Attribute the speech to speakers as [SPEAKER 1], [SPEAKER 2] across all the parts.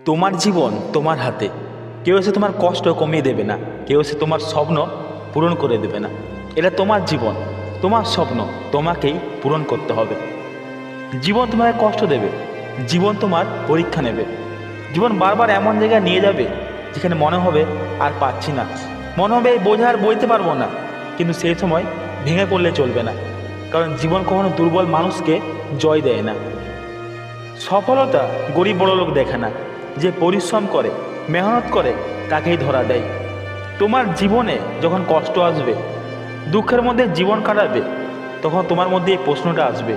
[SPEAKER 1] তোমার জীবন তোমার হাতে। কেউ এসে তোমার কষ্ট কমিয়ে দেবে না, কেউ এসে তোমার স্বপ্ন পূরণ করে দেবে না। এটা তোমার জীবন, তোমার স্বপ্ন, তোমাকেই পূরণ করতে হবে। জীবন তোমাকে কষ্ট দেবে, জীবন তোমার পরীক্ষা নেবে। জীবন বারবার এমন জায়গায় নিয়ে যাবে যেখানে মনে হবে আর পাচ্ছি না, মনে হবে এই বোঝা আর বইতে পারবো না। কিন্তু সেই সময় ভেঙে পড়লে চলবে না, কারণ জীবন কখনো দুর্বল মানুষকে জয় দেয় না। সফলতা গরিব বড় লোক দেখে না, যে পরিশ্রম করে মেহনত করে তাকেই ধরা দেয়। তোমার জীবনে যখন কষ্ট আসবে, দুঃখের মধ্যে জীবন কাটাবে, তখন তোমার মধ্যে এই প্রশ্নটা আসবে,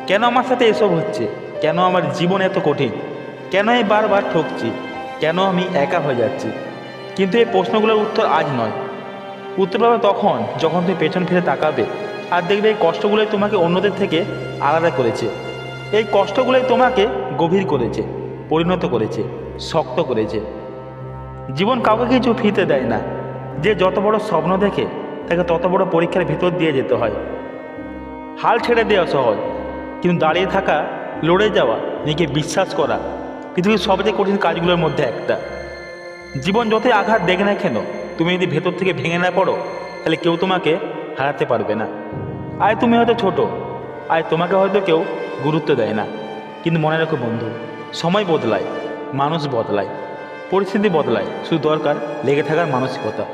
[SPEAKER 1] কেন আমার সাথে এসব হচ্ছে, কেন আমার জীবন এত কঠিন, কেন আমি বারবার ঠকছি, কেন আমি একা হয়ে যাচ্ছি। কিন্তু এই প্রশ্নগুলোর উত্তর আজ নয়, উত্তর পাবে তখন যখন তুমি পেছন ফিরে তাকাবে আর দেখবে এই কষ্টগুলোই তোমাকে অন্যদের থেকে আলাদা করেছে। এই কষ্টগুলোই তোমাকে গভীর করেছে, পরিণত করেছে, শক্ত করেছে। জীবন কাউকে কিছু ফিরতে দেয় না। যে যত বড় স্বপ্ন দেখে তাকে তত বড় পরীক্ষার ভিতর দিয়ে যেতে হয়। হাল ছেড়ে দেওয়া সহজ, কিন্তু দাঁড়িয়ে থাকা, লড়ে যাওয়া, নিজেকে বিশ্বাস করা পৃথিবীর সবচেয়ে কঠিন কাজগুলোর মধ্যে একটা। জীবন যতই আঘাত দেখে না কেন, তুমি যদি ভেতর থেকে ভেঙে না পড়ো, তাহলে কেউ তোমাকে হারাতে পারবে না। আয় তুমি হয়তো ছোট, আয় তোমাকে হয়তো কেউ গুরুত্ব দেয় না, কিন্তু মনে রাখো বন্ধু, সময় বদলায়, মানুষ বদলায়, পরিস্থিতি বদলায়, শুধু দরকার লেগে থাকার মানসিকতা।